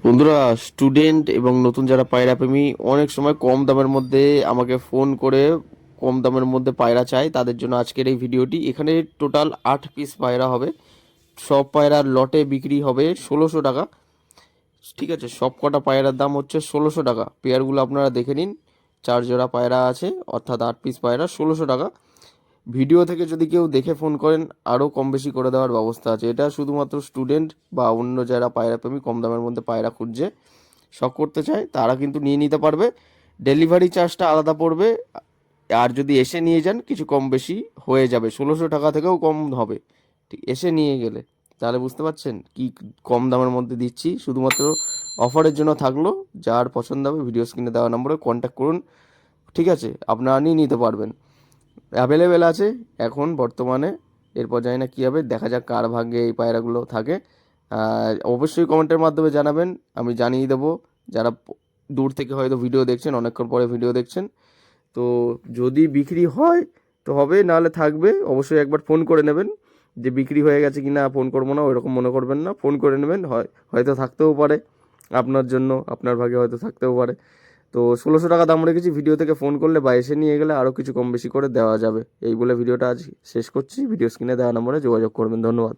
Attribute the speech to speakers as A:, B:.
A: বন্ধুরা, স্টুডেন্ট এবং নতুন যারা পায়রা প্রেমী অনেক সময় কম দামের মধ্যে আমাকে ফোন করে কম দামের মধ্যে পায়রা চায়, তাদের জন্য আজকের এই ভিডিওটি। এখানে টোটাল 8 পিস পায়রা হবে। সব পায়রার লটে বিক্রি হবে 1600 টাকা। ঠিক আছে, সব কটা পায়রার দাম হচ্ছে 1600 টাকা। পেয়ারগুলো আপনারা দেখে নিন। 4 জোড়া পায়রা আছে, অর্থাৎ 8 পিস পায়রা 1600 টাকা। ভিডিও থেকে যদি কেউ দেখে ফোন করেন আরও কম বেশি করে দেওয়ার ব্যবস্থা আছে। এটা শুধুমাত্র স্টুডেন্ট বা অন্য যারা পায়রা প্রেমী কম দামের মধ্যে পায়রা খুঁজছে, শখ করতে চায়, তারা কিন্তু নিয়ে নিতে পারবে। ডেলিভারি চার্জটা আলাদা পড়বে। আর যদি এসে নিয়ে যান কিছু কম বেশি হয়ে যাবে, 1600 টাকা থেকেও কম হবে। ঠিক, এসে নিয়ে গেলে। তাহলে বুঝতে পারছেন কি কম দামের মধ্যে দিচ্ছি। শুধুমাত্র অফারের জন্য থাকলো। যার পছন্দ হবে ভিডিও স্ক্রিনে দেওয়া নম্বরে কন্ট্যাক্ট করুন। ঠিক আছে, আপনারা নিয়ে নিতে পারবেন। অ্যাভেলেবেল আছে এখন বর্তমানে। এরপর জানি না কী হবে, দেখা যাক কার ভাগ্যে এই পায়রাগুলো থাকে। অবশ্যই কমেন্টের মাধ্যমে জানাবেন, আমি জানিয়ে দেবো। যারা দূর থেকে হয়তো ভিডিও দেখছেন, অনেকক্ষণ পরে ভিডিও দেখছেন, তো যদি বিক্রি হয় তো হবে, নাহলে থাকবে। অবশ্যই একবার ফোন করে নেবেন। যে বিক্রি হয়ে গেছে কি না ফোন করবো না ওইরকম মনে করবেন না, ফোন করে নেবেন। হয়তো থাকতেও পারে আপনার জন্য, আপনার ভাগে হয়তো থাকতেও পারে। তো 1600 টাকা দাম রেখেছি। ভিডিও থেকে ফোন করলে বা এসে নিয়ে গেলে আরও কিছু কম বেশি করে দেওয়া যাবে। এই বলে ভিডিওটা আজ শেষ করছি। ভিডিও স্ক্রিনে দেওয়া নম্বরে যোগাযোগ করবেন। ধন্যবাদ।